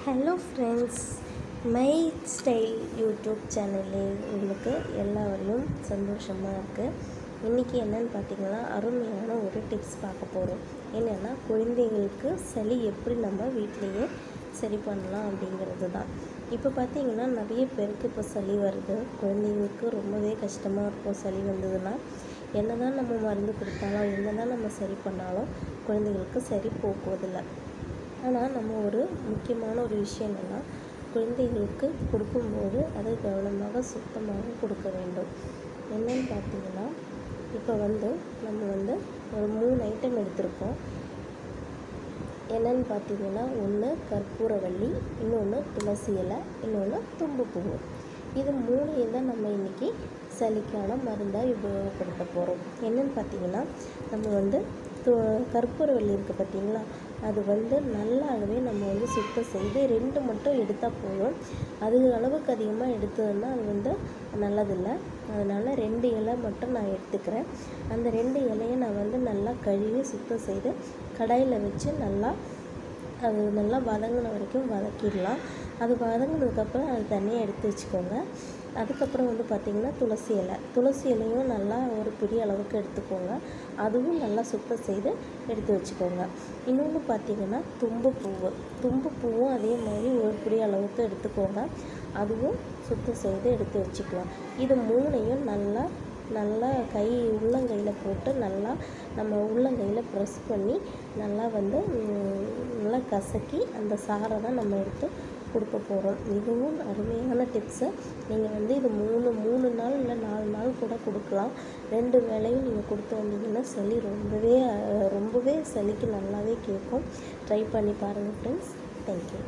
Hello friends, my style YouTube சேனலில் உங்களுக்கு எல்லாரையும் சந்தோஷமாக இருக்குது. இன்றைக்கி என்னென்னு பார்த்திங்கன்னா, அருமையான ஒரு டிப்ஸ் பார்க்க போகிறோம். என்னென்னா, குழந்தைகளுக்கு சளி எப்படி நம்ம வீட்டிலையே சரி பண்ணலாம் அப்படிங்கிறது தான். இப்போ பார்த்திங்கன்னா, நிறைய பேருக்கு இப்போ சளி வருது. குழந்தைங்களுக்கு ரொம்பவே கஷ்டமாக இருக்கும். சளி வந்ததுன்னா என்ன தான் நம்ம மருந்து கொடுத்தாலும், என்ன தான் நம்ம சரி பண்ணாலும் குழந்தைங்களுக்கு சரி போக்குவதில்லை. ஆனால் நம்ம ஒரு முக்கியமான ஒரு விஷயம் என்னென்னா, குழந்தைகளுக்கு கொடுக்கும்போது அதை கவனமாக சுத்தமாக கொடுக்க வேண்டும். என்னென்னு பார்த்தீங்கன்னா, இப்போ நம்ம ஒரு 3 ஐட்டம் எடுத்திருக்கோம். என்னென்னு பார்த்தீங்கன்னா, ஒன்று கற்பூரவள்ளி, இன்னொன்று துளசி இலை, இன்னொன்று தும்புப்பூ. இது 3 தான் நம்ம இன்றைக்கி சளிக்கான மருந்தாக உபயோகப்படுத்த போகிறோம். என்னென்னு பார்த்தீங்கன்னா, நம்ம கற்பூரவள்ளி இருக்குது பார்த்தீங்களா, அது நல்லாவே நம்ம சுத்தம் செய்து 2 மட்டும் எடுத்தால் போதும். அது அளவுக்கு அதிகமாக எடுத்ததுன்னா அது நல்லதில்லை. அதனால் 2 இலை மட்டும் நான் எடுத்துக்கிறேன். அந்த 2 இலையை நான் நல்லா கழுவி சுத்தம் செய்து கடாயில் வச்சு அது நல்லா வதங்கின வரைக்கும் வதக்கிடலாம். அது வதங்கினதுக்கப்புறம் அது தனியாக எடுத்து வச்சுக்கோங்க. அதுக்கப்புறம் பார்த்திங்கன்னா, துளசி இலையும் நல்லா ஒரு பெரிய அளவுக்கு எடுத்துக்கோங்க. அதுவும் நல்லா சுத்தம் செய்து எடுத்து வச்சுக்கோங்க. இன்னொன்று பார்த்திங்கன்னா, தும்புப்பூவும் அதே மாதிரி ஒரு பெரிய அளவுக்கு எடுத்துக்கோங்க. அதுவும் சுத்தம் செய்து எடுத்து வச்சுக்கலாம். இது 3ஐயும் நல்லா உள்ளங்கையில் போட்டு நம்ம உள்ளங்கையில் ப்ரெஸ் பண்ணி நல்லா கசக்கி அந்த சாறை தான் நம்ம எடுத்து கொடுக்க போகிறோம். மிகவும் அருமையான டிப்ஸு. நீங்கள் இது 3 நாள் இல்லை 4 நாள் கூட கொடுக்கலாம். 2 வேளையும் நீங்கள் கொடுத்து வந்தீங்கன்னா சளி ரொம்பவே சளிக்கு நல்லாவே கேட்கும். ட்ரை பண்ணி பாருங்கள் ஃப்ரெண்ட்ஸ். தேங்க்யூ.